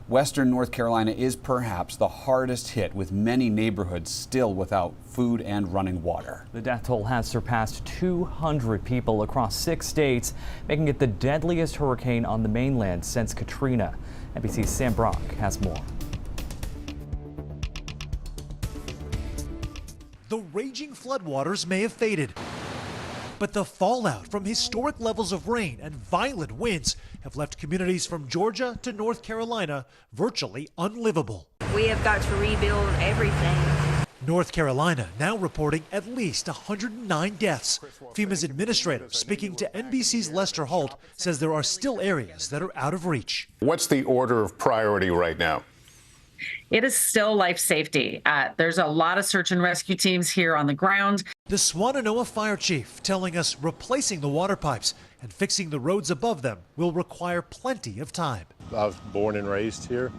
Western North Carolina is perhaps the hardest hit, with many neighborhoods still without food and running water. The death toll has surpassed 200 people across 6 states, making it the deadliest hurricane on the mainland since Katrina. NBC's Sam Brock has more. The raging floodwaters may have faded, but the fallout from historic levels of rain and violent winds have left communities from Georgia to North Carolina virtually unlivable. We have got to rebuild everything. North Carolina now reporting at least 109 deaths. FEMA's administrator, speaking to NBC's Lester Holt, says there are still areas that are out of reach. What's the order of priority right now? It is still life safety. There's a lot of search and rescue teams here on the ground. The Swannanoa fire chief telling us replacing the water pipes and fixing the roads above them will require plenty of time. I was born and raised here,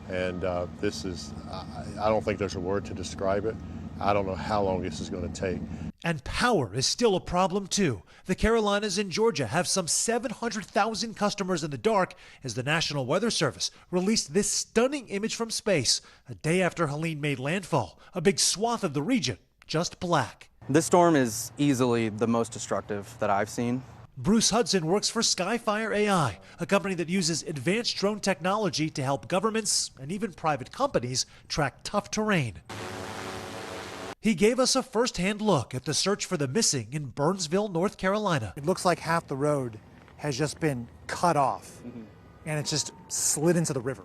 and this is, I don't think there's a word to describe it. I don't know how long this is going to take. And power is still a problem too. The Carolinas and Georgia have some 700,000 customers in the dark as the National Weather Service released this stunning image from space a day after Helene made landfall. A big swath of the region just black. This storm is easily the most destructive that I've seen. Bruce Hudson works for Skyfire AI, a company that uses advanced drone technology to help governments and even private companies track tough terrain. He gave us a first-hand look at the search for the missing in Burnsville, North Carolina. It looks like half the road has just been cut off, and it's just slid into the river.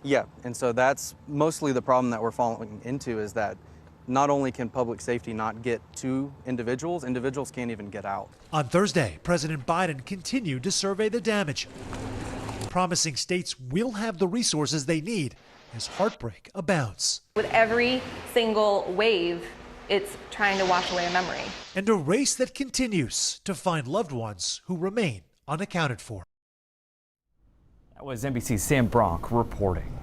Yeah, and so that's mostly the problem that we're falling into, is that not only can public safety not get to individuals, individuals can't even get out. On Thursday, President Biden continued to survey the damage, promising states will have the resources they need as heartbreak abounds. With every single wave, it's trying to wash away a memory. And a race that continues to find loved ones who remain unaccounted for. That was NBC's Sam Brock reporting.